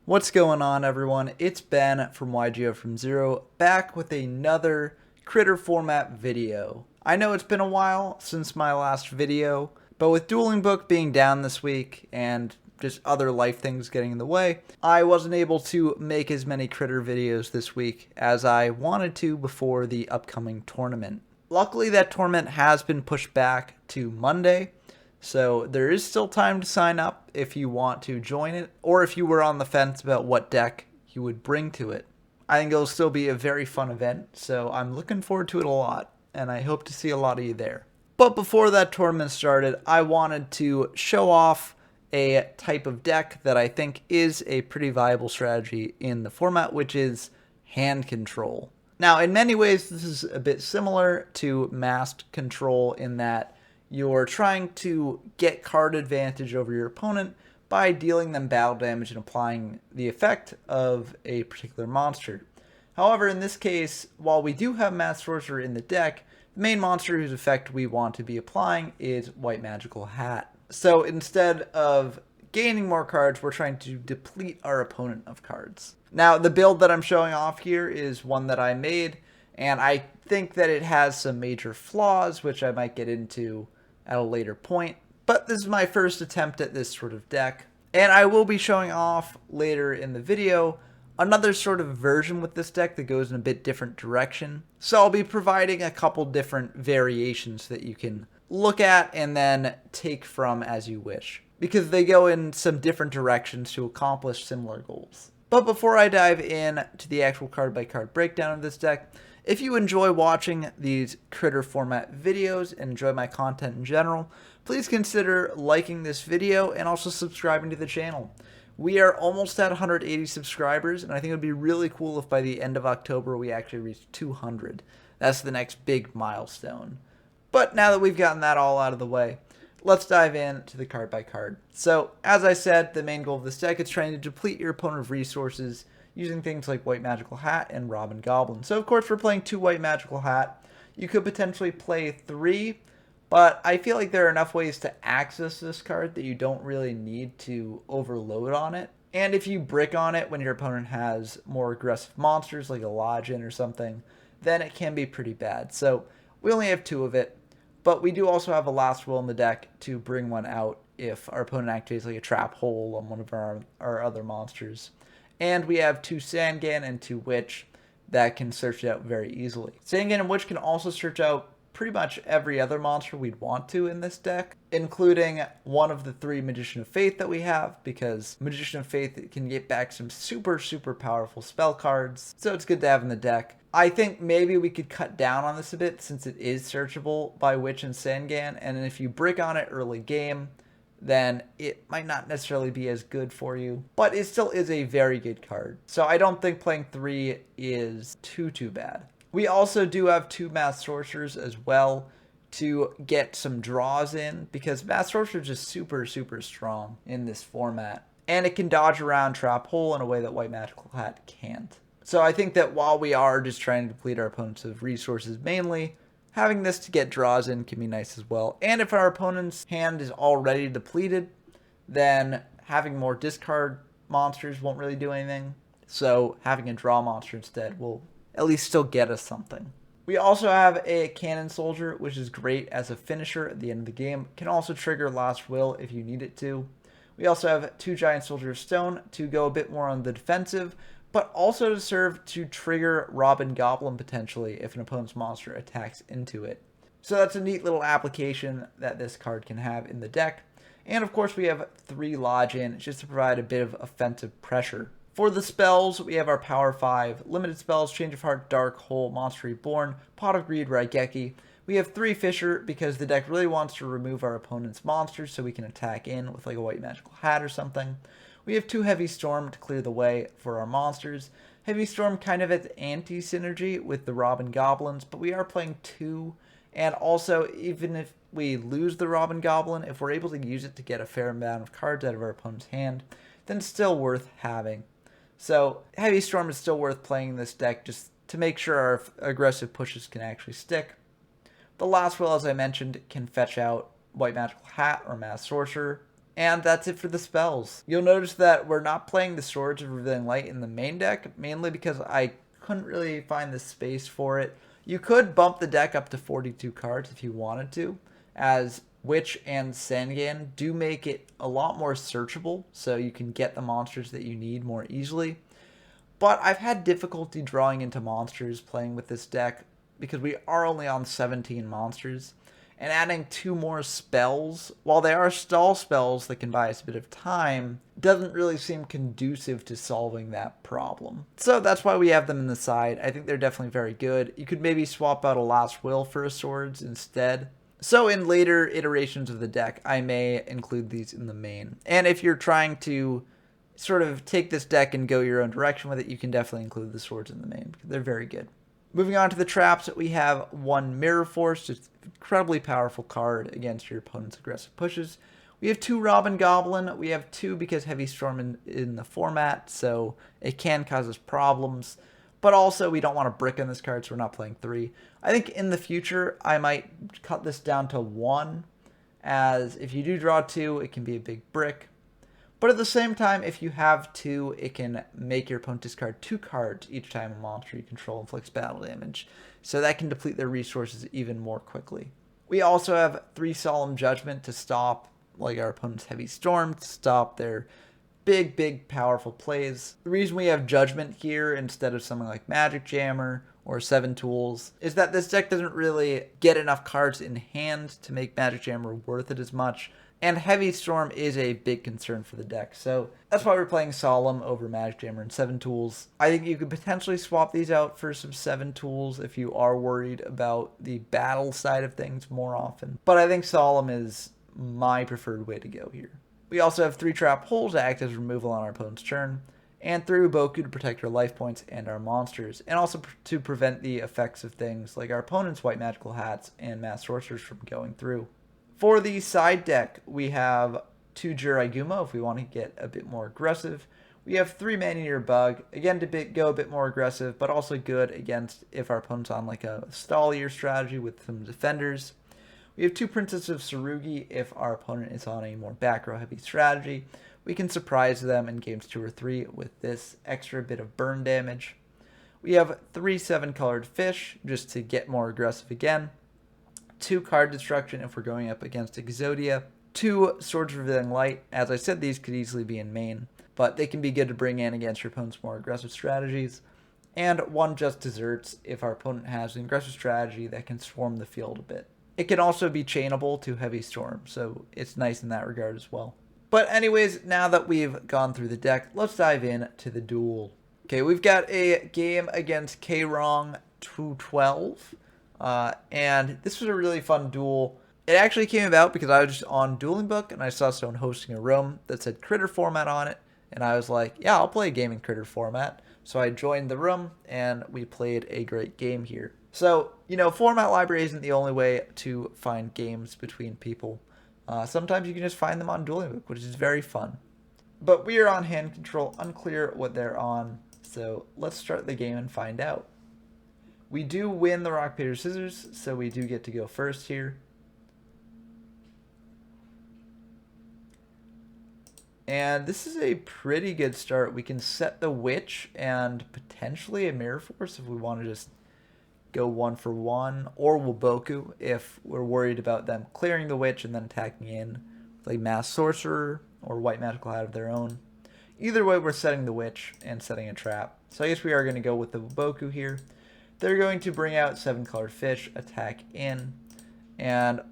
What's going on, everyone? It's Ben from YGO from Zero, back with another Critter format video. I know it's been a while since my last video, but with Dueling Book being down this week and just other life things getting in the way, I wasn't able to make as many Critter videos this week as I wanted to before the upcoming tournament. Luckily, that tournament has been pushed back to Monday, so there is still time to sign up if you want to join it, or if you were on the fence about what deck you would bring to it. I think it'll still be a very fun event, so I'm looking forward to it a lot, and I hope to see a lot of you there. But before that tournament started, I wanted to show off a type of deck that I think is a pretty viable strategy in the format, which is hand control. Now, in many ways, this is a bit similar to masked control in that you're trying to get card advantage over your opponent by dealing them battle damage and applying the effect of a particular monster. However, in this case, while we do have Masked Sorcerer in the deck, the main monster whose effect we want to be applying is White Magical Hat. So instead of gaining more cards, we're trying to deplete our opponent of cards. Now, the build that I'm showing off here is one that I made, and I think that it has some major flaws, which I might get into at a later point. But this is my first attempt at this sort of deck, and I will be showing off later in the video another sort of version with this deck that goes in a bit different direction. So I'll be providing a couple different variations that you can look at and then take from as you wish, because they go in some different directions to accomplish similar goals. But before I dive in to the actual card by card breakdown of this deck, if you enjoy watching these Critter format videos and enjoy my content in general, please consider liking this video and also subscribing to the channel. We are almost at 180 subscribers, and I think it would be really cool if by the end of October we actually reach 200. That's the next big milestone. But now that we've gotten that all out of the way, let's dive into the card by card. So, as I said, the main goal of this deck is trying to deplete your opponent of resources using things like White Magical Hat and Robbin' Goblin. So, of course, we're playing 2 White Magical Hat. You could potentially play 3, but I feel like there are enough ways to access this card that you don't really need to overload on it. And if you brick on it when your opponent has more aggressive monsters like a Lodgin or something, then it can be pretty bad. So, we only have 2 of it. But we do also have a Last Will in the deck to bring one out if our opponent activates like a Trap Hole on one of our other monsters. And we have 2 Sangan and 2 Witch that can search it out very easily. Sangan and Witch can also search out pretty much every other monster we'd want to in this deck, including one of the 3 Magician of Faith that we have, because Magician of Faith can get back some super powerful spell cards, so it's good to have in the deck. I think maybe we could cut down on this a bit since it is searchable by Witch and Sangan, and if you brick on it early game, then it might not necessarily be as good for you, but it still is a very good card. So I don't think playing 3 is too bad. We also do have 2 Masked Sorcerers as well to get some draws in, because Masked Sorcerer is just super strong in this format, and it can dodge around Trap Hole in a way that White Magical Hat can't. So I think that while we are just trying to deplete our opponents of resources mainly, having this to get draws in can be nice as well. And if our opponent's hand is already depleted, then having more discard monsters won't really do anything. So having a draw monster instead will at least still get us something. We also have a Cannon Soldier, which is great as a finisher at the end of the game. Can also trigger Last Will if you need it to. We also have 2 Giant Soldier of Stone to go a bit more on the defensive, but also to serve to trigger Robbin' Goblin potentially if an opponent's monster attacks into it. So that's a neat little application that this card can have in the deck. And of course we have 3 Lodgin just to provide a bit of offensive pressure. For the spells, we have our Power 5 limited spells: Change of Heart, Dark Hole, Monster Reborn, Pot of Greed, Raigeki. We have 3 Fissure because the deck really wants to remove our opponent's monsters so we can attack in with like a White Magical Hat or something. We have 2 Heavy Storm to clear the way for our monsters. Heavy Storm kind of at anti-synergy with the Robbin' Goblins, but we are playing 2, and also even if we lose the Robbin' Goblin, if we're able to use it to get a fair amount of cards out of our opponent's hand, then it's still worth having. So Heavy Storm is still worth playing in this deck just to make sure our aggressive pushes can actually stick. The Last Will, as I mentioned, can fetch out White Magical Hat or Masked Sorcerer. And that's it for the spells. You'll notice that we're not playing the Swords of Revealing Light in the main deck, mainly because I couldn't really find the space for it. You could bump the deck up to 42 cards if you wanted to, as Witch and Sangan do make it a lot more searchable, so you can get the monsters that you need more easily. But I've had difficulty drawing into monsters playing with this deck because we are only on 17 monsters. And adding 2 more spells, while they are stall spells that can buy us a bit of time, doesn't really seem conducive to solving that problem. So that's why we have them in the side. I think they're definitely very good. You could maybe swap out a Last Will for a Swords instead. So in later iterations of the deck, I may include these in the main. And if you're trying to sort of take this deck and go your own direction with it, you can definitely include the Swords in the main, because they're very good. Moving on to the traps, we have 1 Mirror Force, just an incredibly powerful card against your opponent's aggressive pushes. We have 2 Robin Goblin. We have 2 because Heavy Storm in the format, so it can cause us problems. But also, we don't want to brick on this card, so we're not playing 3. I think in the future, I might cut this down to 1, as if you do draw 2, it can be a big brick. But at the same time, if you have 2, it can make your opponent discard 2 cards each time a monster you control inflicts battle damage. So that can deplete their resources even more quickly. We also have 3 Solemn Judgment to stop like our opponent's Heavy Storm, to stop their big, powerful plays. The reason we have Judgment here instead of something like Magic Jammer or 7 Tools is that this deck doesn't really get enough cards in hand to make Magic Jammer worth it as much. And Heavy Storm is a big concern for the deck, so that's why we're playing Solemn over Magic Jammer and 7 Tools. I think you could potentially swap these out for some 7 Tools if you are worried about the battle side of things more often. But I think Solemn is my preferred way to go here. We also have 3 Trap Holes to act as removal on our opponent's turn, and 3 Uboku to protect our life points and our monsters, and also to prevent the effects of things like our opponent's White Magical Hats and Mass Sorcerers from going through. For the side deck, we have 2 Jiraigumo if we want to get a bit more aggressive. We have 3 Maneater Bug, again to go a bit more aggressive, but also good against if our opponent's on like a stallier strategy with some defenders. We have 2 Princess of Tsurugi if our opponent is on a more back row heavy strategy. We can surprise them in games 2 or 3 with this extra bit of burn damage. We have 3 7-colored fish just to get more aggressive again. 2 card destruction if we're going up against Exodia. 2 Swords of Revealing Light. As I said, these could easily be in main, but they can be good to bring in against your opponent's more aggressive strategies. And 1 Just Desserts if our opponent has an aggressive strategy that can swarm the field a bit. It can also be chainable to Heavy Storm, so it's nice in that regard as well. But anyways, now that we've gone through the deck, let's dive in to the duel. Okay, we've got a game against K-Rong 212. And this was a really fun duel. It actually came about because I was just on Dueling Book and I saw someone hosting a room that said Critter format on it. And I was like, yeah, I'll play a game in Critter format. So I joined the room and we played a great game here. So, you know, format library isn't the only way to find games between people. Sometimes you can just find them on Dueling Book, which is very fun. But we are on hand control, unclear what they're on. So let's start the game and find out. We do win the rock, paper, scissors, so we do get to go first here. And this is a pretty good start. We can set the Witch and potentially a Mirror Force if we want to just go 1 for 1, or Waboku if we're worried about them clearing the Witch and then attacking in with like Mass Sorcerer or White Magical Hat of their own. Either way, we're setting the Witch and setting a trap. So I guess we are going to go with the Waboku here. They're going to bring out 7-colored fish, attack in, and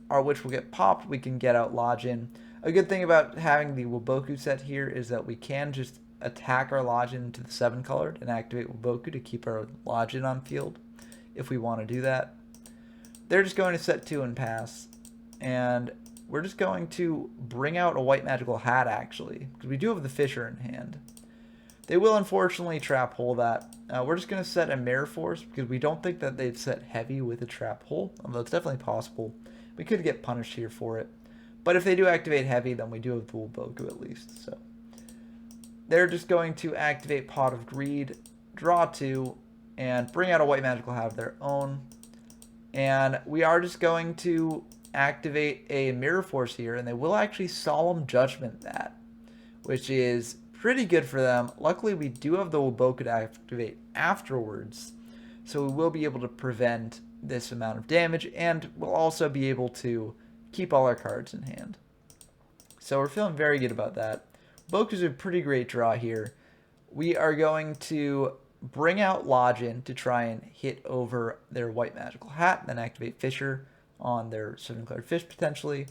our Witch will get popped. We can get out Lodge in. A good thing about having the Waboku set here is that we can just attack our Lodge into the 7-colored and activate Waboku to keep our Lodge in on field if we want to do that. They're just going to set 2 and pass, and we're just going to bring out a White Magical Hat actually, because we do have the Fisher in hand. They will unfortunately trap hole that. We're just going to set a Mirror Force because we don't think that they'd set heavy with a trap hole, although it's definitely possible. We could get punished here for it. But if they do activate heavy, then we do have dual Boku at least. So they're just going to activate Pot of Greed, draw 2, and bring out a White Magical Hat of their own. And we are just going to activate a Mirror Force here, and they will actually Solemn Judgment that, which is pretty good for them. Luckily, we do have the Woboku to activate afterwards, so we will be able to prevent this amount of damage, and we'll also be able to keep all our cards in hand. So we're feeling very good about that. Woboku's a pretty great draw here. We are going to bring out Lojin to try and hit over their White Magical Hat, then activate Fissure on their 7-card fish potentially.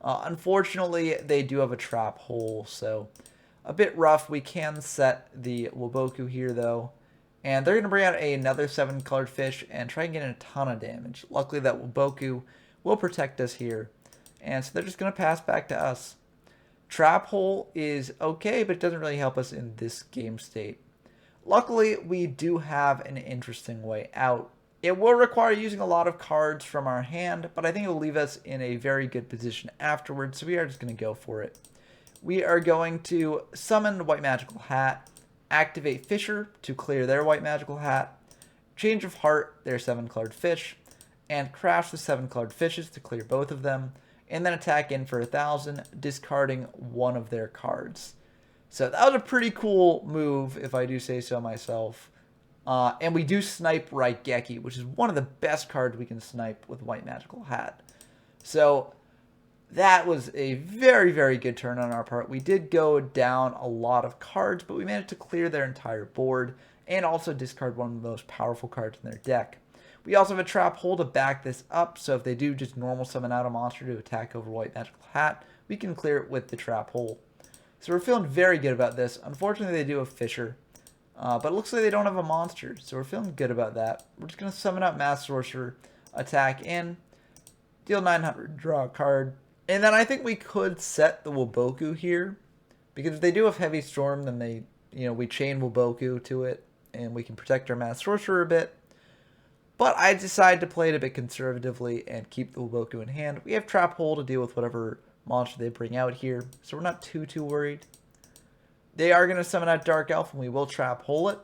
Unfortunately, they do have a trap hole, so a bit rough. We can set the Woboku here though, and they're going to bring out another 7-colored fish and try and get in a ton of damage. Luckily, that Woboku will protect us here, and so they're just going to pass back to us. Trap hole is okay, but it doesn't really help us in this game state. Luckily, we do have an interesting way out. It will require using a lot of cards from our hand, but I think it will leave us in a very good position afterwards, so we are just going to go for it. We are going to summon White Magical Hat, activate Fissure to clear their White Magical Hat, Change of Heart their 7-colored fish, and crash the 7-colored fishes to clear both of them, and then attack in for 1,000, discarding one of their cards. So that was a pretty cool move, if I do say so myself. And we do snipe Raigeki, which is one of the best cards we can snipe with White Magical Hat. So that was a very, very good turn on our part. We did go down a lot of cards, but we managed to clear their entire board and also discard one of the most powerful cards in their deck. We also have a trap hole to back this up, so if they do just normal summon out a monster to attack over White Magical Hat, we can clear it with the trap hole. So we're feeling very good about this. Unfortunately, they do have Fissure, but it looks like they don't have a monster, so we're feeling good about that. We're just going to summon out Mass Sorcerer, attack in, deal 900, draw a card. And then I think we could set the Woboku here, because if they do have Heavy Storm, then we chain Woboku to it, and we can protect our Mass Sorcerer a bit. But I decided to play it a bit conservatively and keep the Woboku in hand. We have Trap Hole to deal with whatever monster they bring out here, so we're not too worried. They are going to summon out Dark Elf, and we will Trap Hole it.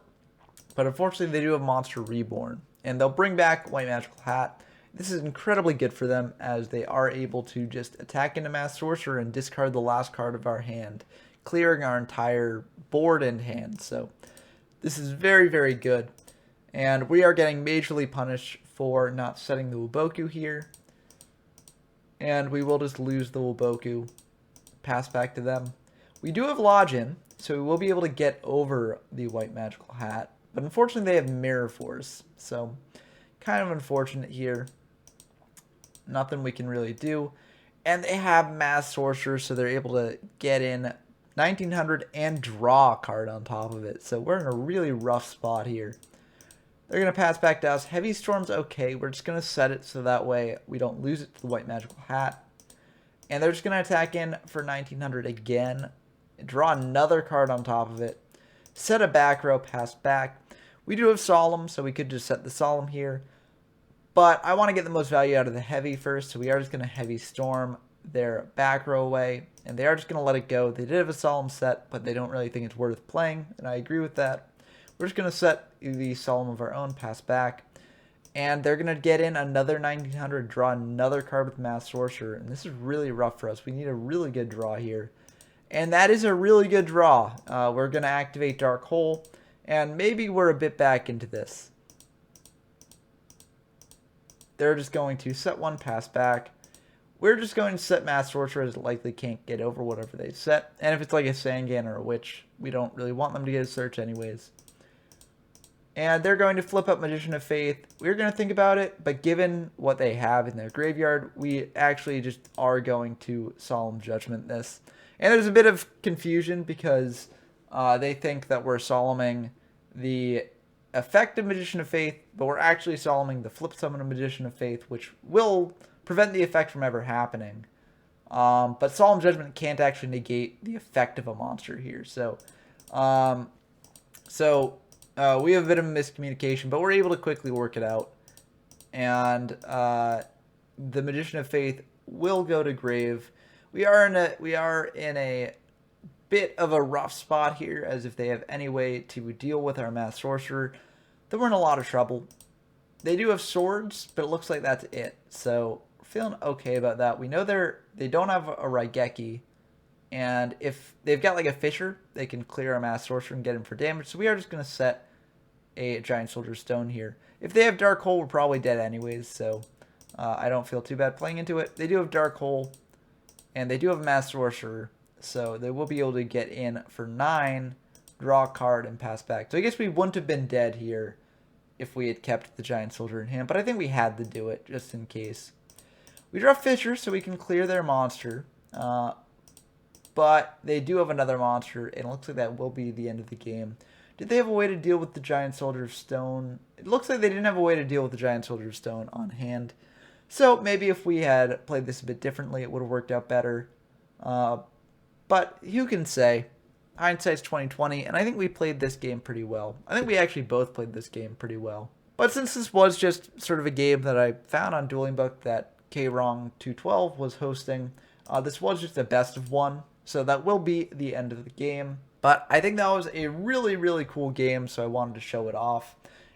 But unfortunately, they do have Monster Reborn, and they'll bring back White Magical Hat. This is incredibly good for them, as they are able to just attack into Mass Sorcerer and discard the last card of our hand, clearing our entire board and hand. So this is very, very good. And we are getting majorly punished for not setting the Woboku here. And we will just lose the Woboku, pass back to them. We do have Lojin, so we will be able to get over the White Magical Hat. But unfortunately, they have Mirror Force, so kind of unfortunate here. Nothing we can really do. And they have Mass Sorcerer, so they're able to get in 1900 and draw a card on top of it. So we're in a really rough spot here. They're going to pass back to us. Heavy Storm's okay. We're just going to set it so that way we don't lose it to the White Magical Hat. And they're just going to attack in for 1900 again. Draw another card on top of it. Set a back row, pass back. We do have Solemn, so we could just set the Solemn here. But I want to get the most value out of the Heavy first, so we are just going to Heavy Storm their back row away. And they are just going to let it go. They did have a Solemn set, but they don't really think it's worth playing, and I agree with that. We're just going to set the Solemn of our own, pass back. And they're going to get in another 1900, draw another card with Mass Sorcerer. And this is really rough for us. We need a really good draw here. And that is a really good draw. We're going to activate Dark Hole. And maybe we're a bit back into this. They're just going to set one, pass back. We're just going to set Mass Sorcerer, as it likely can't get over whatever they set. And if it's like a Sangan or a Witch, we don't really want them to get a search anyways. And they're going to flip up Magician of Faith. We're going to think about it, but given what they have in their graveyard, we actually just are going to Solemn Judgment this. And there's a bit of confusion because they think that we're Solemning the effect of Magician of Faith, but we're actually Solemning the flip summon of Magician of Faith, which will prevent the effect from ever happening. But Solemn Judgment can't actually negate the effect of a monster here. So, we have a bit of a miscommunication, but we're able to quickly work it out. And the Magician of Faith will go to grave. We are in a bit of a rough spot here, as if they have any way to deal with our Mass Sorcerer, then we're in a lot of trouble. They do have swords, but it looks like that's it. So feeling okay about that. We know they don't have a Raigeki, and if they've got like a Fissure, they can clear a Mass Sorcerer and get him for damage. So we are just going to set a Giant Soldier Stone here. If they have Dark Hole, we're probably dead anyways, so I don't feel too bad playing into it. They do have Dark Hole, and they do have a Mass Sorcerer, so they will be able to get in for 9, draw a card, and pass back. So I guess we wouldn't have been dead here if we had kept the Giant Soldier in hand, but I think we had to do it just in case. We draw Fissure so we can clear their monster, but they do have another monster, and it looks like that will be the end of the game. Did they have a way to deal with the Giant Soldier of Stone? It looks like they didn't have a way to deal with the Giant Soldier of Stone on hand. So maybe if we had played this a bit differently, it would have worked out better. But who can say? Hindsight's 2020, and I think we played this game pretty well. I think we actually both played this game pretty well. But since this was just sort of a game that I found on Dueling Book that KRong212 was hosting, this was just a best of one, so that will be the end of the game. But I think that was a really, really cool game, so I wanted to show it off.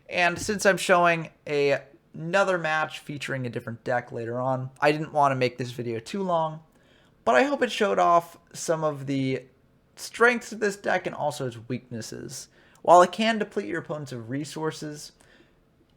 And since I'm showing another match featuring a different deck later on, I didn't want to make this video too long, but I hope it showed off some of the strengths of this deck and also its weaknesses. While it can deplete your opponents of resources,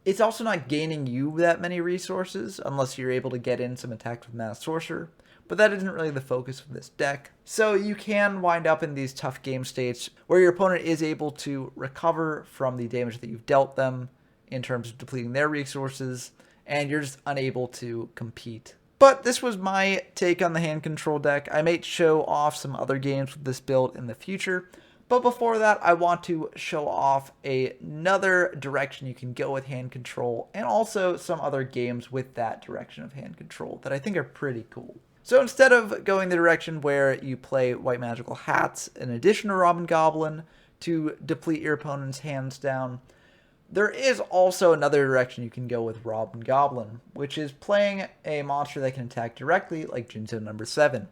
it's also not gaining you that many resources unless you're able to get in some attacks with Mass Sorcerer, but that isn't really the focus of this deck. So you can wind up in these tough game states where your opponent is able to recover from the damage that you've dealt them in terms of depleting their resources, and you're just unable to compete. But this was my take on the hand control deck. I may show off some other games with this build in the future, but before that, I want to show off another direction you can go with hand control, and also some other games with that direction of hand control that I think are pretty cool. So instead of going the direction where you play White Magical Hats in addition to Rob and Goblin to deplete your opponent's hands down, there is also another direction you can go with Rob and Goblin, which is playing a monster that can attack directly, like Jinzo number 7.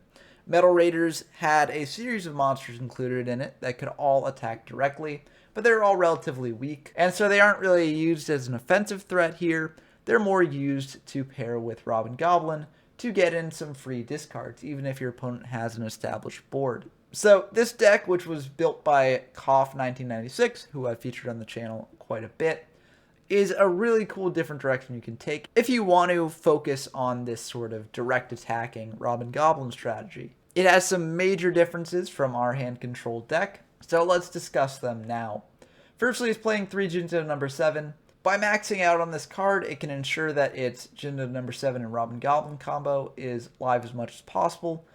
Metal Raiders had a series of monsters included in it that could all attack directly, but they're all relatively weak, and so they aren't really used as an offensive threat here. They're more used to pair with Rob and Goblin to get in some free discards, even if your opponent has an established board. So this deck, which was built by Koff1996, who I've featured on the channel quite a bit, is a really cool different direction you can take if you want to focus on this sort of direct attacking Rob and Goblin strategy. It has some major differences from our hand control deck, so let's discuss them now. Firstly, it's playing 3 Jinzo number 7. By maxing out on this card, it can ensure that its Jinzo number 7 and Rob and Goblin combo is live as much as possible.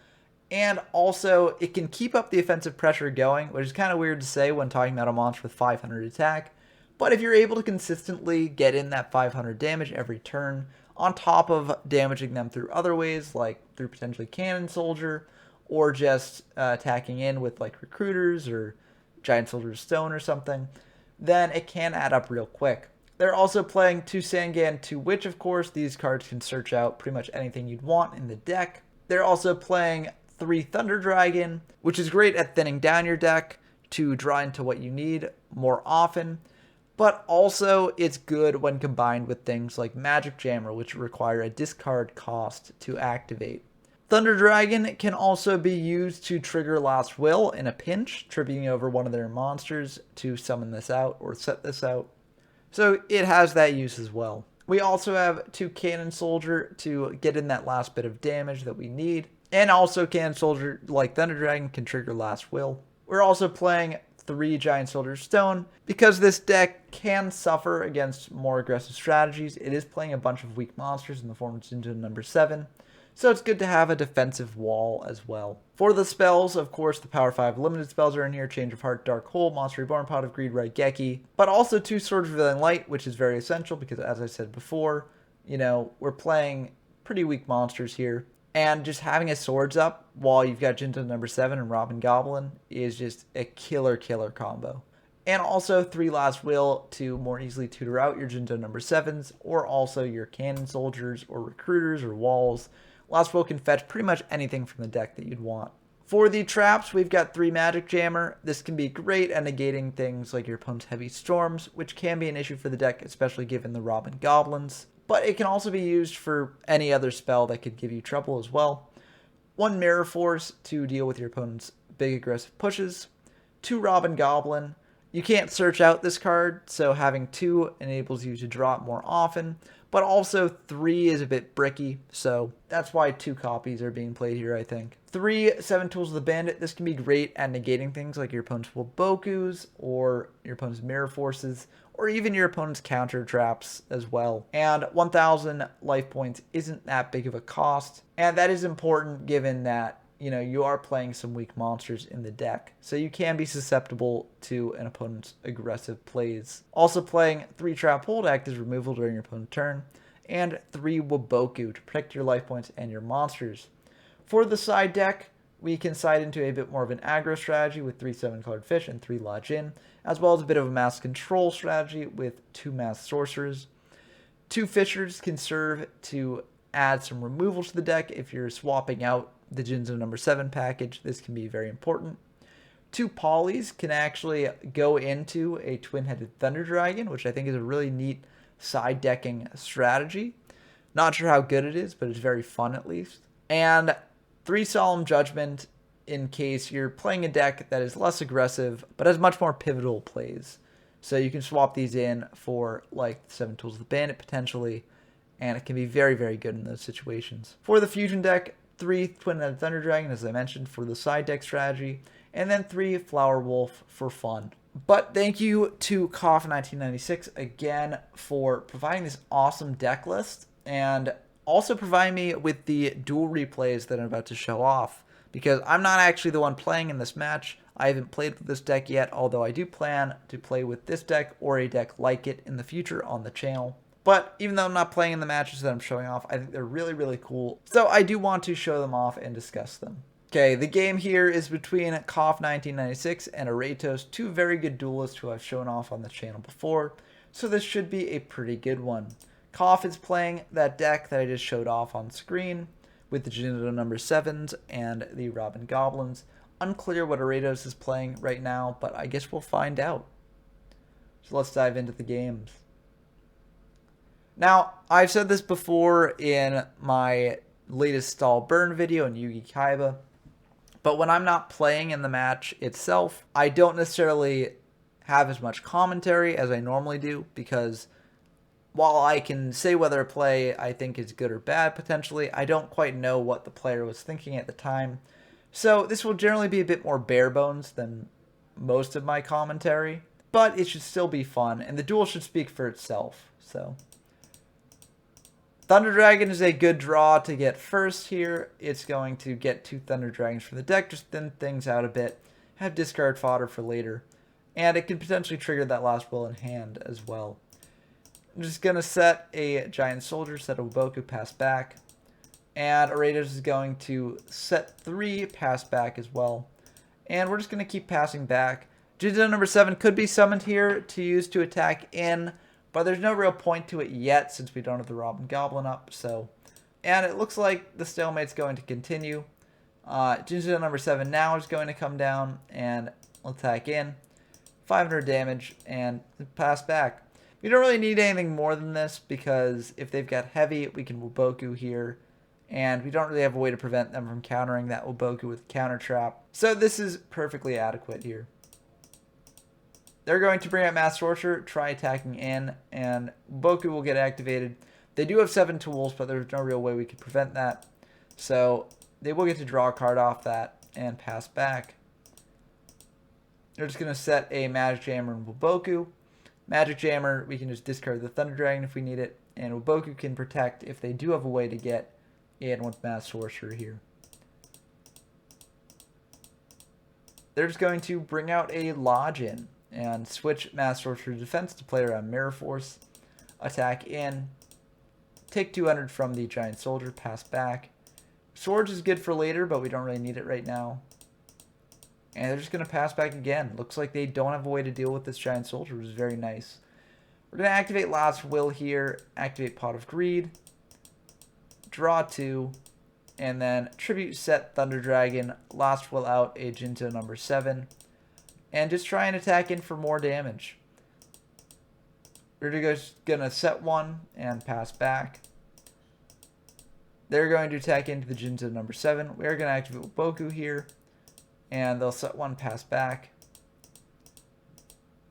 And also, it can keep up the offensive pressure going, which is kind of weird to say when talking about a monster with 500 attack. But if you're able to consistently get in that 500 damage every turn, on top of damaging them through other ways, like through potentially Cannon Soldier, or just attacking in with like Recruiters or Giant Soldier of Stone or something, then it can add up real quick. They're also playing 2 Sangan, 2 Witch, of course. These cards can search out pretty much anything you'd want in the deck. They're also playing 3 Thunder Dragon, which is great at thinning down your deck to draw into what you need more often, but also it's good when combined with things like Magic Jammer, which require a discard cost to activate. Thunder Dragon can also be used to trigger Last Will in a pinch, tripping over one of their monsters to summon this out or set this out. So it has that use as well. We also have 2 Cannon Soldier to get in that last bit of damage that we need. And also Cannon Soldier, like Thunder Dragon, can trigger Last Will. We're also playing 3 Giant Soldier Stone. Because this deck can suffer against more aggressive strategies, it is playing a bunch of weak monsters in the form of Jinzo number 7. So it's good to have a defensive wall as well. For the spells, of course, the Power 5 limited spells are in here. Change of Heart, Dark Hole, Monster Reborn, Pot of Greed, Raigeki. But also 2 Swords Revealing Light, which is very essential because, as I said before, we're playing pretty weak monsters here. And just having a Swords up while you've got Jinzo number 7 and Rob and Goblin is just a killer combo. And also 3 Last Will to more easily tutor out your Jinzo number 7s, or also your Cannon Soldiers or Recruiters or Walls. Last Will can fetch pretty much anything from the deck that you'd want. For the traps, we've got 3 Magic Jammer. This can be great at negating things like your opponent's Heavy Storms, which can be an issue for the deck, especially given the Rob and Goblins. but it can also be used for any other spell that could give you trouble as well. 1 Mirror Force to deal with your opponent's big aggressive pushes. 2 Robbin' Goblin. You can't search out this card, so having 2 enables you to draw it more often, but also 3 is a bit bricky, so that's why 2 copies are being played here, I think. 3 7 Tools of the Bandit. This can be great at negating things like your opponent's Wabokus, or your opponent's Mirror Forces, or even your opponent's counter traps as well. And 1,000 life points isn't that big of a cost, and that is important given that you are playing some weak monsters in the deck, so you can be susceptible to an opponent's aggressive plays. Also, playing 3 Trap Hold act as removal during your opponent's turn, and 3 Waboku to protect your life points and your monsters. For the side deck, we can side into a bit more of an aggro strategy with 3 7-colored fish and 3 Lodge In, as well as a bit of a mass control strategy with 2 mass sorcerers. 2 Fishers can serve to add some removal to the deck if you're swapping out the Jinzo number 7 package. This can be very important. 2 Polys can actually go into a twin-headed Thunder Dragon, which I think is a really neat side decking strategy. Not sure how good it is, but it's very fun at least. And 3 Solemn Judgment in case you're playing a deck that is less aggressive, but has much more pivotal plays. So you can swap these in for like 7 Tools of the Bandit potentially, and it can be very, very good in those situations. For the Fusion deck, 3 Twin-Headed Thunder Dragon, as I mentioned, for the side deck strategy, and then 3 Flower Wolf for fun. But thank you to Koff1996 again for providing this awesome deck list, and also providing me with the duel replays that I'm about to show off, because I'm not actually the one playing in this match. I haven't played with this deck yet, although I do plan to play with this deck or a deck like it in the future on the channel. But even though I'm not playing in the matches that I'm showing off, I think they're really, really cool. So I do want to show them off and discuss them. Okay, the game here is between Koff1996 and Aratos, 2 very good duelists who I've shown off on the channel before. So this should be a pretty good one. Koff is playing that deck that I just showed off on screen with the Jinzo number 7s and the Robbin' Goblins. Unclear what Aratos is playing right now, but I guess we'll find out. So let's dive into the games. Now, I've said this before in my latest stall burn video in Yugi Kaiba, but when I'm not playing in the match itself, I don't necessarily have as much commentary as I normally do, because while I can say whether a play I think is good or bad potentially, I don't quite know what the player was thinking at the time. So this will generally be a bit more bare bones than most of my commentary, but it should still be fun, and the duel should speak for itself. So Thunder Dragon is a good draw to get first here. It's going to get 2 Thunder Dragons from the deck, just thin things out a bit, have discard fodder for later, and it can potentially trigger that last will in hand as well. I'm just going to set a Giant Soldier, set a Waboku, pass back, and Aratos is going to set 3, pass back as well, and we're just going to keep passing back. Jinzo number 7 could be summoned here to use to attack in, but there's no real point to it yet since we don't have the Robbin' Goblin up. So, and it looks like the stalemate's going to continue. Jinzo number 7 now is going to come down and attack in. 500 damage and pass back. We don't really need anything more than this, because if they've got heavy, we can Waboku here. And we don't really have a way to prevent them from countering that Waboku with counter trap. So this is perfectly adequate here. They're going to bring out Mass Sorcerer, try attacking in, and Waboku will get activated. They do have 7 tools, but there's no real way we could prevent that. So they will get to draw a card off that and pass back. They're just going to set a Magic Jammer and Waboku. Magic Jammer, we can just discard the Thunder Dragon if we need it, and Waboku can protect if they do have a way to get in with Mass Sorcerer here. They're just going to bring out a Lodge In and switch Mass Sorcerer Defense to play around Mirror Force, attack in, take 200 from the Giant Soldier, pass back. Swords is good for later, but we don't really need it right now. And they're just going to pass back again. Looks like they don't have a way to deal with this Giant Soldier, which is very nice. We're going to activate Last Will here, activate Pot of Greed, draw 2, and then Tribute set Thunder Dragon, Last Will out a Jinzo number 7. And just try and attack in for more damage. We're just going to set one and pass back. They're going to attack into the Jinzo number 7. We're going to activate Boku here. And they'll set one, pass back.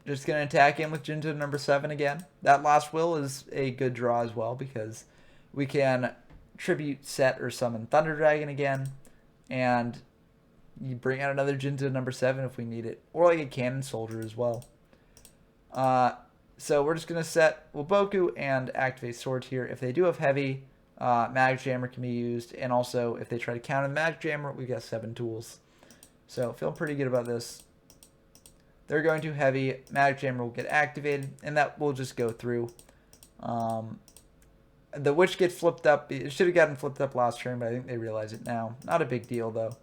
Just going to attack in with Jinzo number 7 again. That last will is a good draw as well because we can tribute, set, or summon Thunder Dragon again. And you bring out another Jinzo number 7 if we need it. Or like a Cannon Soldier as well. So we're just going to set Waboku and activate Swords here. If they do have Heavy, Magic Jammer can be used. And also, if they try to counter the Magic Jammer, we've got 7 tools. So feeling pretty good about this. They're going to Heavy. Magic Jammer will get activated. And that will just go through. The Witch gets flipped up. It should have gotten flipped up last turn, but I think they realize it now. Not a big deal, though.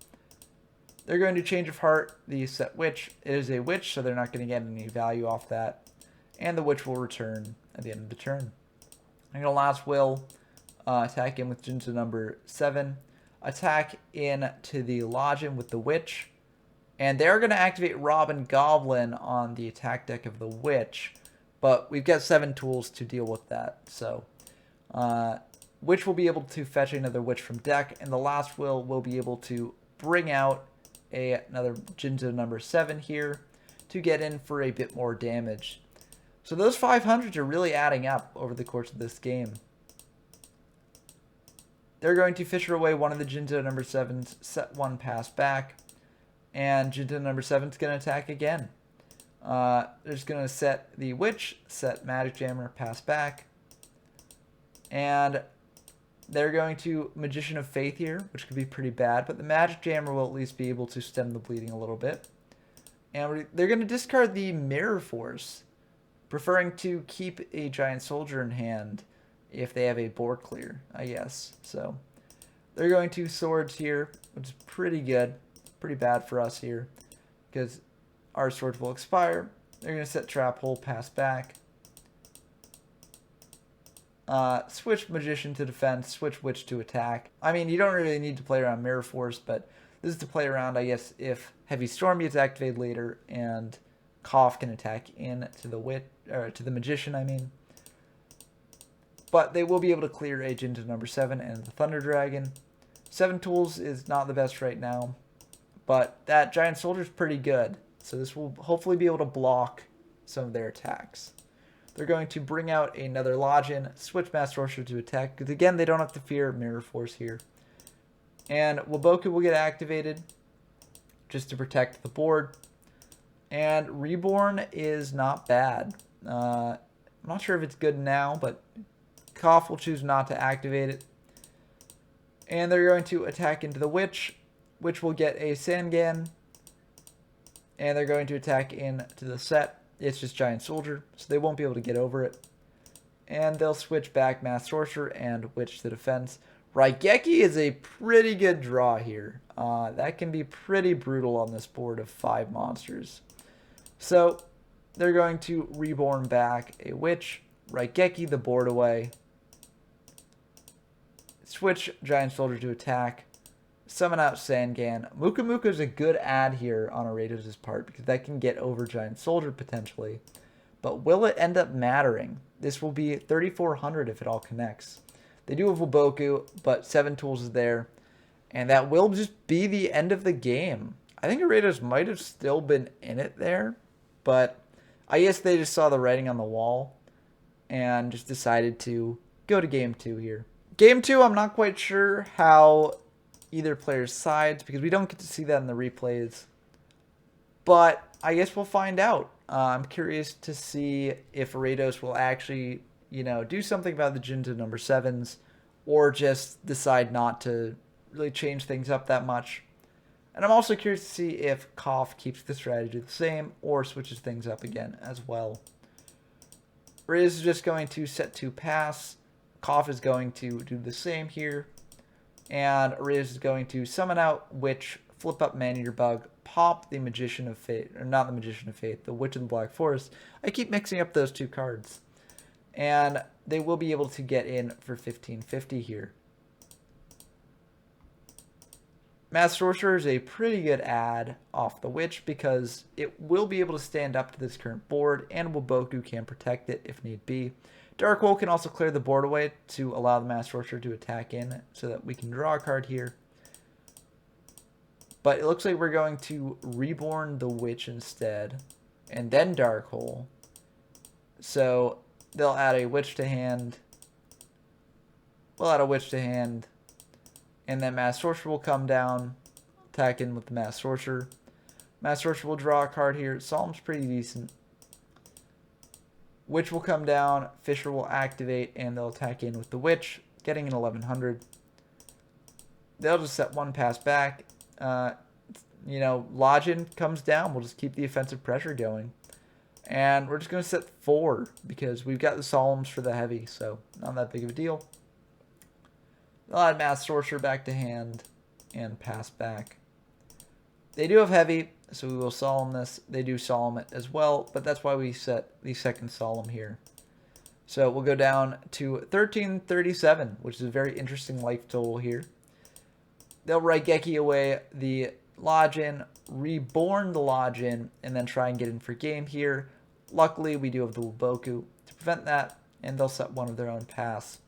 They're going to Change of Heart the set Witch. It is a Witch, so they're not going to get any value off that. And the Witch will return at the end of the turn. I'm going to last will attack in with Jinzo number 7. Attack in to the Lodgin with the Witch. And they're going to activate Robin Goblin on the attack deck of the Witch. But we've got 7 tools to deal with that. So, Witch will be able to fetch another Witch from deck. And the last will be able to bring out another Jinzo number 7 here to get in for a bit more damage. So those 500s are really adding up over the course of this game. They're going to Fisher away one of the Jinzo number 7s, set one, pass back. And Jinzo number 7 is going to attack again. They're just going to set the Witch, set Magic Jammer, pass back. And they're going to Magician of Faith here, which could be pretty bad. But the Magic Jammer will at least be able to stem the bleeding a little bit. And they're going to discard the Mirror Force, preferring to keep a Giant Soldier in hand if they have a board clear, I guess. So they're going to Swords here, which is pretty good. Pretty bad for us here because our Swords will expire. They're going to set Trap Hole, pass back. Switch Magician to defense, switch Witch to attack. I mean, you don't really need to play around Mirror Force, but this is to play around, I guess, if Heavy Storm gets activated later and Cough can attack in to the to the Magician, I mean. But they will be able to clear a Jinzo number 7 and the Thunder Dragon. 7 tools is not the best right now, but that Giant Soldier is pretty good. So this will hopefully be able to block some of their attacks. They're going to bring out another Lodgin, switch Master Sorcerer to attack, because again, they don't have to fear Mirror Force here. And Waboku will get activated just to protect the board. And Reborn is not bad. I'm not sure if it's good now, but Cough will choose not to activate it. And they're going to attack into the Witch, which will get a Sangan. And they're going to attack into the set. It's just Giant Soldier, so they won't be able to get over it. And they'll switch back Mass Sorcerer and Witch to defense. Raigeki is a pretty good draw here. That can be pretty brutal on this board of 5 monsters. So they're going to Reborn back a Witch, Raigeki the board away, switch Giant Soldier to attack, summon out Sangan. Muka Muka is a good add here on Arados' part because that can get over Giant Soldier potentially. But will it end up mattering? This will be 3,400 if it all connects. They do have Waboku, but 7 tools is there. And that will just be the end of the game. I think Arados might have still been in it there, but I guess they just saw the writing on the wall and just decided to go to game 2 here. Game 2, I'm not quite sure how either player's sides because we don't get to see that in the replays. But I guess we'll find out. I'm curious to see if Arados will actually, do something about the Jinzo number 7s or just decide not to really change things up that much. And I'm also curious to see if Cough keeps the strategy the same or switches things up again as well. Arados is just going to set to pass. Cough is going to do the same here. And Arados is going to summon out Witch, flip up Maneater Bug, pop the Magician of Fate, or not the Magician of Fate, the Witch of the Black Forest. I keep mixing up those 2 cards. And they will be able to get in for 1550 here. Mass Sorcerer is a pretty good add off the Witch because it will be able to stand up to this current board, and Waboku can protect it if need be. Dark Hole can also clear the board away to allow the Mass Sorcerer to attack in so that we can draw a card here. But it looks like we're going to Reborn the Witch instead, and then Dark Hole. So they'll add a Witch to hand. We'll add a Witch to hand. And then Mass Sorcerer will come down, attack in with the Mass Sorcerer. Mass Sorcerer will draw a card here. Solemn's pretty decent. Witch will come down, Fissure will activate, and they'll attack in with the Witch, getting an 1100. They'll just set one pass back. Lodgin comes down. We'll just keep the offensive pressure going. And we're just going to set 4 because we've got the Solemns for the heavy, so not that big of a deal. They'll add Mass Sorcerer back to hand and pass back. They do have heavy, so we will Solemn this. They do Solemn it as well, but that's why we set the second Solemn here. So we'll go down to 1337, which is a very interesting life total here. They'll Raigeki away the Lodgin, Reborn the Lodgin, and then try and get in for game here. Luckily, we do have the Waboku to prevent that, and they'll set one of their own pass.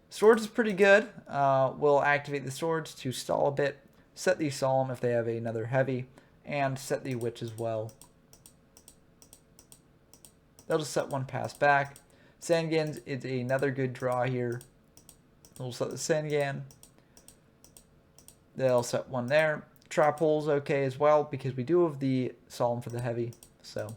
Swords is pretty good. We'll activate the Swords to stall a bit, set the Solemn if they have another heavy, and set the Witch as well. They'll just set one pass back. Sangan is another good draw here. We'll set the Sangan. They'll set one there. Trap Hole's okay as well because we do have the Solemn for the heavy. So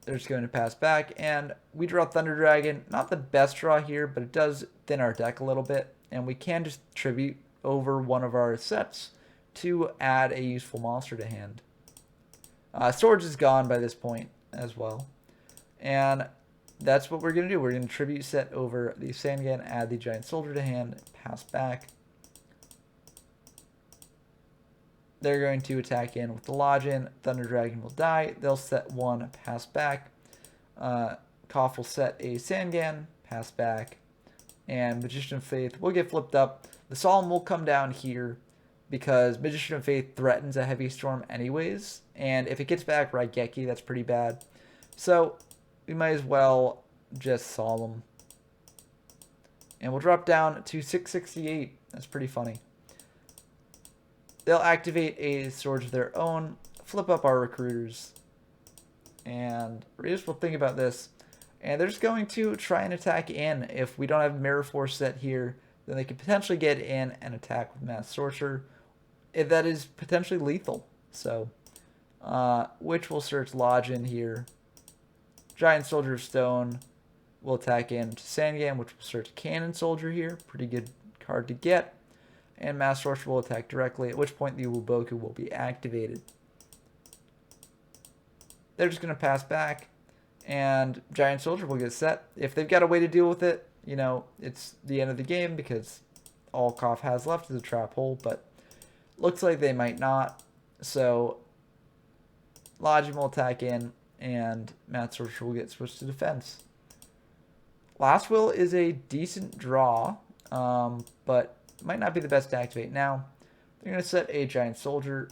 they're just going to pass back. And we draw Thunder Dragon. Not the best draw here, but it does thin our deck a little bit. And we can just tribute over one of our sets to add a useful monster to hand. Swords is gone by this point as well. And that's what we're going to do. We're going to tribute set over the Sangan, add the Giant Soldier to hand, pass back. They're going to attack in with the Lodgin. Thunder Dragon will die. They'll set one, pass back. Koff will set a Sangan, pass back. And Magician of Faith will get flipped up. The Solemn will come down here because Magician of Faith threatens a Heavy Storm anyways. And if it gets back Raigeki, that's pretty bad. So we might as well just Solemn. And we'll drop down to 668. That's pretty funny. They'll activate a Swords of their own, flip up our Recruiters, and Raiders will think about this. And they're just going to try and attack in. If we don't have Mirror Force set here, then they could potentially get in and attack with Mass Sorcerer. That is potentially lethal. So, Witch will search Lodgin here. Giant Soldier of Stone will attack in to Sangan, which will search Cannon Soldier here. Pretty good card to get. And Mass Sorcerer will attack directly, at which point the Waboku will be activated. They're just going to pass back, and Giant Soldier will get set. If they've got a way to deal with it, it's the end of the game because all Koff has left is a Trap Hole, but looks like they might not. So Lodgin will attack in, and Mass Sorcerer will get switched to defense. Last Will is a decent draw, but might not be the best to activate now. They're going to set a Giant Soldier.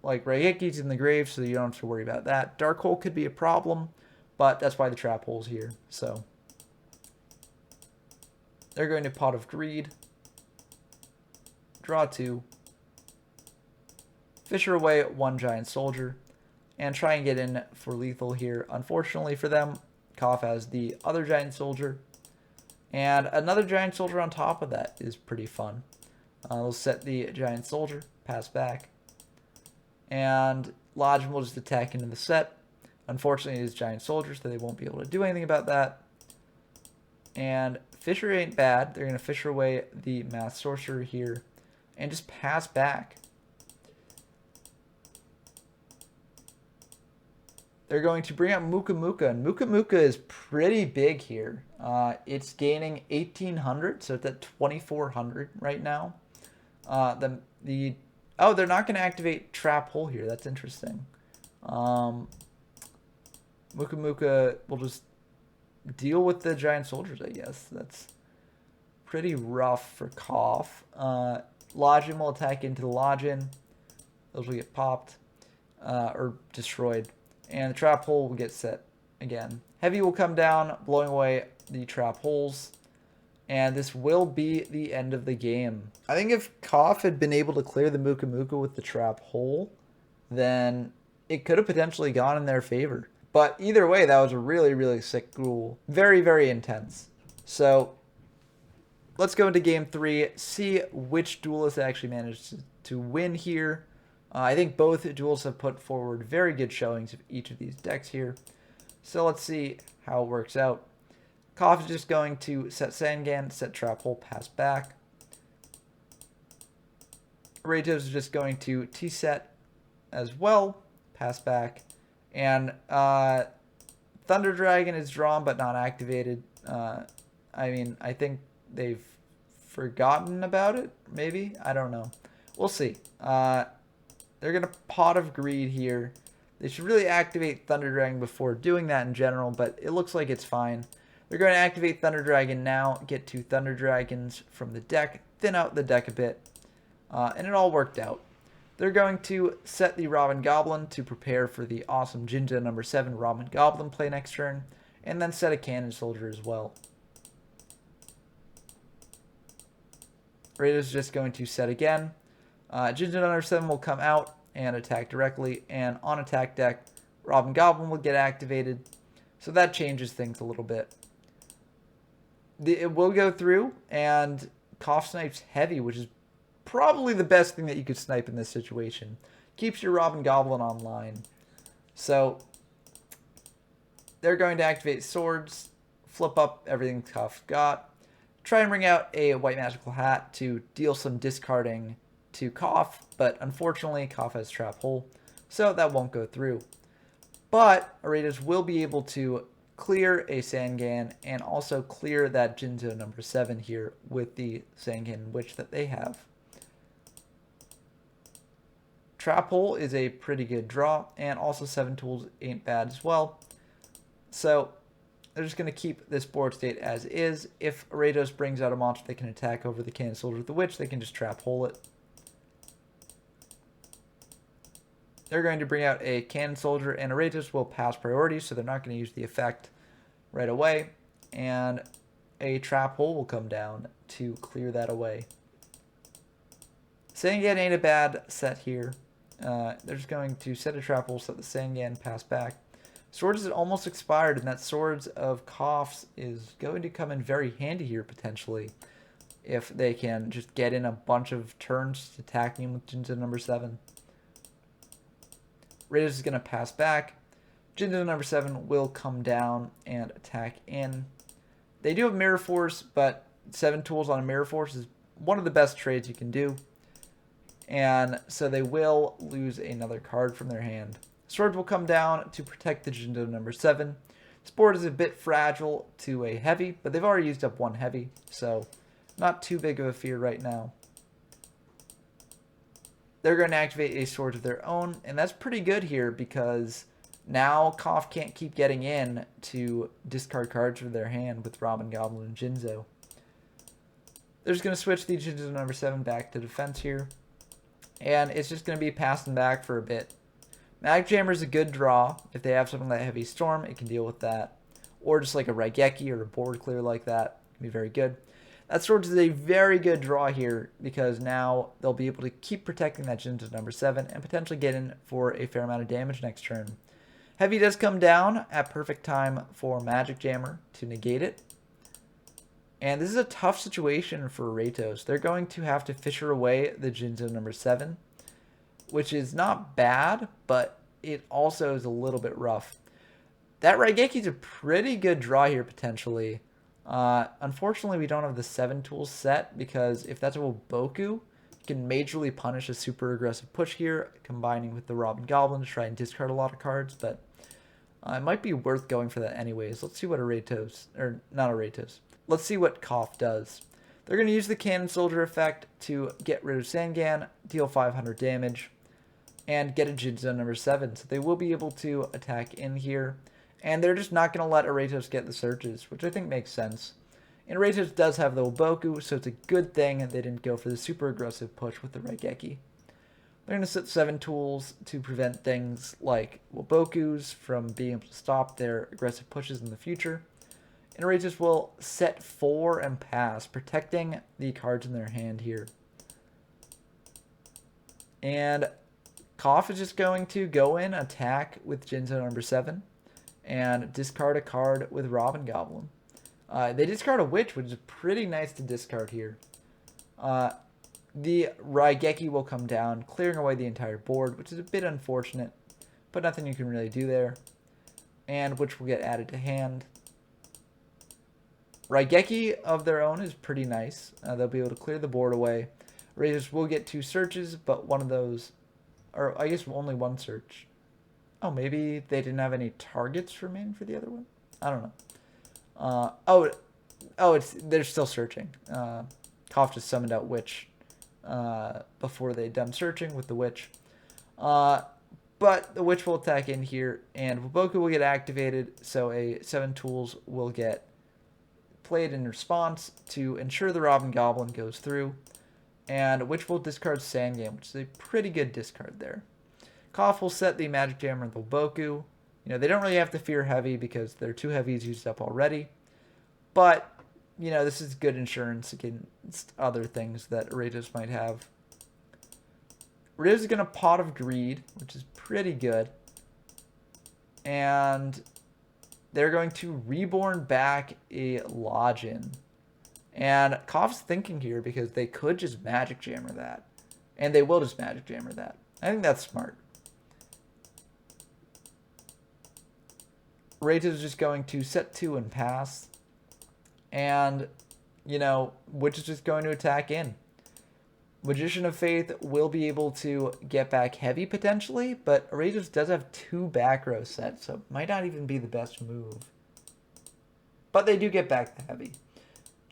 Like, Raigeki's in the grave, so you don't have to worry about that. Dark Hole could be a problem, but that's why the Trap Hole's here. So they're going to Pot of Greed. Draw 2. Fissure away one Giant Soldier. And try and get in for lethal here. Unfortunately for them, Koff has the other Giant Soldier. And another Giant Soldier on top of that is pretty fun. We'll set the Giant Soldier, pass back. And Lodgin will just attack into the set. Unfortunately, it is Giant Soldier, so they won't be able to do anything about that. And Fissure ain't bad. They're going to Fissure away the Mass Sorcerer here and just pass back. They're going to bring out Muka Muka, and Muka Muka is pretty big here. It's gaining 1,800, so it's at 2,400 right now. They're not going to activate Trap Hole here. That's interesting. Muka Muka will just deal with the Giant Soldiers, I guess. That's pretty rough for Koff. Lodgin will attack into the Lodgin. Those will get popped or destroyed. And the trap hole will get set again. Heavy will come down, blowing away the trap holes. And this will be the end of the game. I think if Koff had been able to clear the Muka Muka with the trap hole, then it could have potentially gone in their favor. But either way, that was a really, really sick duel. Very, very intense. So let's go into game 3, see which duelist actually managed to win here. I think both duels have put forward very good showings of each of these decks here. So let's see how it works out. Koff is just going to set Sangan, set Trap Hole, pass back. Ratos is just going to T-set as well, pass back. And Thunder Dragon is drawn but not activated. I mean, I think they've forgotten about it, maybe? I don't know. We'll see. They're going to Pot of Greed here. They should really activate Thunder Dragon before doing that in general, but it looks like it's fine. They're going to activate Thunder Dragon now, get 2 Thunder Dragons from the deck, thin out the deck a bit, and it all worked out. They're going to set the Robin Goblin to prepare for the awesome Jinja number 7 Robin Goblin play next turn, and then set a Cannon Soldier as well. Rados is just going to set again. Jinja number 7 will come out and attack directly, and on attack deck, Robin Goblin will get activated, so that changes things a little bit. It will go through, and Koff snipes heavy, which is probably the best thing that you could snipe in this situation. Keeps your Robin Goblin online. So they're going to activate swords, flip up everything Koff got, try and bring out a white magical hat to deal some discarding to Koff, but unfortunately Koff has Trap Hole, so that won't go through. But Arados will be able to clear a Sangan and also clear that Jinzo number 7 here with the Sangan Witch that they have. Trap Hole is a pretty good draw, and also 7 tools ain't bad as well. So they're just going to keep this board state as is. If Arados brings out a monster they can attack over the Cannon Soldier with the Witch, they can just Trap Hole it. They're going to bring out a Cannon Soldier, and Arados will pass priority, so they're not going to use the effect right away. And a Trap Hole will come down to clear that away. Sangan ain't a bad set here. They're just going to set a Trap Hole, set the Sangan, pass back. Swords is almost expired, and that Swords of Koff's is going to come in very handy here, potentially, if they can just get in a bunch of turns attacking him with Jinzo number 7. Raiders is going to pass back. Jinzo number 7 will come down and attack in. They do have Mirror Force, but 7 tools on a Mirror Force is one of the best trades you can do. And so they will lose another card from their hand. Swords will come down to protect the Jinzo number 7. This board is a bit fragile to a heavy, but they've already used up 1 heavy, so not too big of a fear right now. They're going to activate a Sword of their own, and that's pretty good here because now Koff can't keep getting in to discard cards from their hand with Robin, Goblin, and Jinzo. They're just going to switch the Jinzo number 7 back to defense here, and it's just going to be passing back for a bit. Magic Jammer is a good draw. If they have something like Heavy Storm, it can deal with that. Or just like a Raigeki or a board clear like that. It can be very good. That Swords is a very good draw here because now they'll be able to keep protecting that Jinzo number 7 and potentially get in for a fair amount of damage next turn. Heavy does come down at perfect time for Magic Jammer to negate it. And this is a tough situation for Ratos. They're going to have to Fisher away the Jinzo number 7, which is not bad, but it also is a little bit rough. That Raigeki is a pretty good draw here potentially. Unfortunately, we don't have the 7 tools set because if that's a Boku, you can majorly punish a super aggressive push here, combining with the Robin Goblin to try and discard a lot of cards, but it might be worth going for that anyways. Let's see what Let's see what Koff does. They're going to use the Cannon Soldier effect to get rid of Sangan, deal 500 damage, and get a Jinzo number 7. So they will be able to attack in here. And they're just not going to let Aratos get the searches, which I think makes sense. And Ratos does have the Waboku, so it's a good thing they didn't go for the super aggressive push with the Raigeki. They're going to set 7 tools to prevent things like Wabokus from being able to stop their aggressive pushes in the future. And Ratos will set 4 and pass, protecting the cards in their hand here. And Koff is just going to go in, attack with Jinzo number 7, and discard a card with Robin Goblin. They discard a Witch, which is pretty nice to discard here. The Raigeki will come down, clearing away the entire board, which is a bit unfortunate, but nothing you can really do there. And Witch will get added to hand. Raigeki of their own is pretty nice. They'll be able to clear the board away. Raiders will get 2 searches, but one of those, or I guess only 1 search. Oh, maybe they didn't have any targets remaining for the other one? I don't know. They're still searching. Koff just summoned out Witch before they'd done searching with the Witch. But the Witch will attack in here, and Waboku will get activated, so a 7 tools will get played in response to ensure the Robin Goblin goes through. And Witch will discard Sangame, which is a pretty good discard there. Koff will set the Magic Jammer and the Waboku. They don't really have to fear heavy because their 2 heavies used up already. But, this is good insurance against other things that Ratos might have. Ratos is going to Pot of Greed, which is pretty good. And they're going to Reborn back a Lodgin. And Koff's thinking here because they could just Magic Jammer that. And they will just Magic Jammer that. I think that's smart. Ratos is just going to set 2 and pass. And, Witch is just going to attack in. Magician of Faith will be able to get back heavy potentially, but Ratos does have 2 back row sets, so it might not even be the best move. But they do get back the heavy.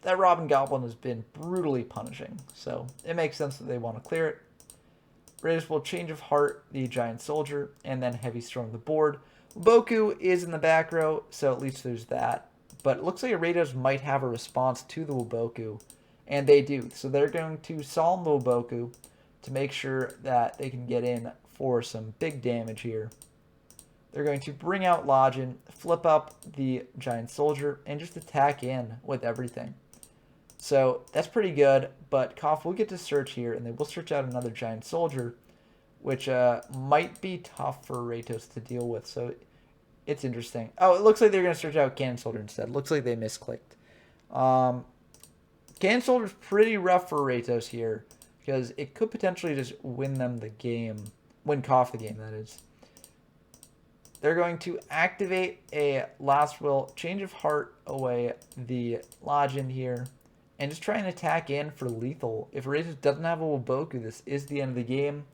That Robin Goblin has been brutally punishing, so it makes sense that they want to clear it. Ratos will Change of Heart the Giant Soldier, and then Heavy Storm the board. Waboku is in the back row, so at least there's that. But it looks like Ratos might have a response to the Waboku, and they do. So they're going to Solemn the Waboku to make sure that they can get in for some big damage here. They're going to bring out Lodgin, flip up the Giant Soldier, and just attack in with everything. So that's pretty good, but Koff will get to search here, and they will search out another Giant Soldier, which might be tough for Ratos to deal with, so it's interesting. Oh, it looks like they're going to search out Cannon Soldier instead. Looks like they misclicked. Cannon Soldier's pretty rough for Ratos here, because it could potentially just win them the game. Win Koff the game, that is. They're going to activate a Last Will, Change of Heart away the Lodgin here, and just try and attack in for lethal. If Ratos doesn't have a Waboku, this is the end of the game.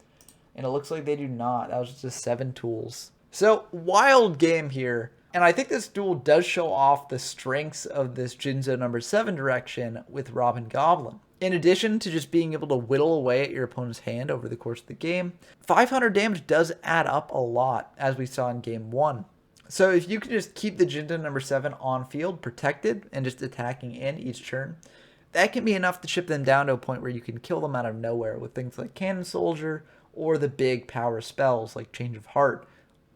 And it looks like they do not. That was just 7 tools. So, wild game here. And I think this duel does show off the strengths of this Jinzo number 7 direction with Robin Goblin. In addition to just being able to whittle away at your opponent's hand over the course of the game, 500 damage does add up a lot, as we saw in game 1. So if you can just keep the Jinzo number 7 on field, protected, and just attacking in each turn, that can be enough to chip them down to a point where you can kill them out of nowhere with things like Cannon Soldier, or the big power spells like Change of Heart,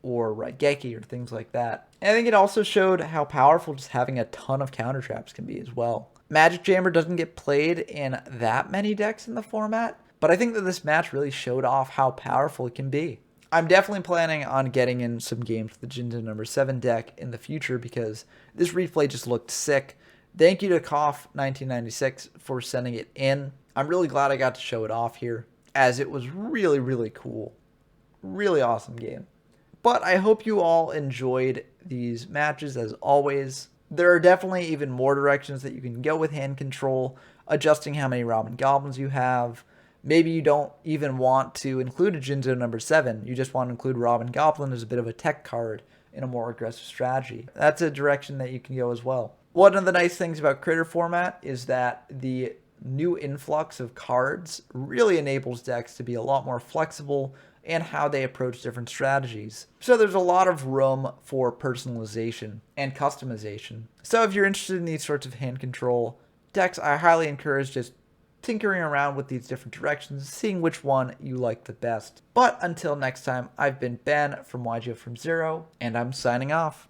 or Raigeki, or things like that. And I think it also showed how powerful just having a ton of counter traps can be as well. Magic Jammer doesn't get played in that many decks in the format, but I think that this match really showed off how powerful it can be. I'm definitely planning on getting in some games with the Jinzo number 7 deck in the future because this replay just looked sick. Thank you to Koff1996 for sending it in. I'm really glad I got to show it off here, as it was really, really cool. Really awesome game. But I hope you all enjoyed these matches as always. There are definitely even more directions that you can go with hand control, adjusting how many Robin Goblins you have. Maybe you don't even want to include a Jinzo number 7. You just want to include Robin Goblin as a bit of a tech card in a more aggressive strategy. That's a direction that you can go as well. One of the nice things about Critter format is that the new influx of cards really enables decks to be a lot more flexible and how they approach different strategies. So there's a lot of room for personalization and customization. So if you're interested in these sorts of hand control decks, I highly encourage just tinkering around with these different directions, seeing which one you like the best. But until next time, I've been Ben from YGO from Zero, and I'm signing off.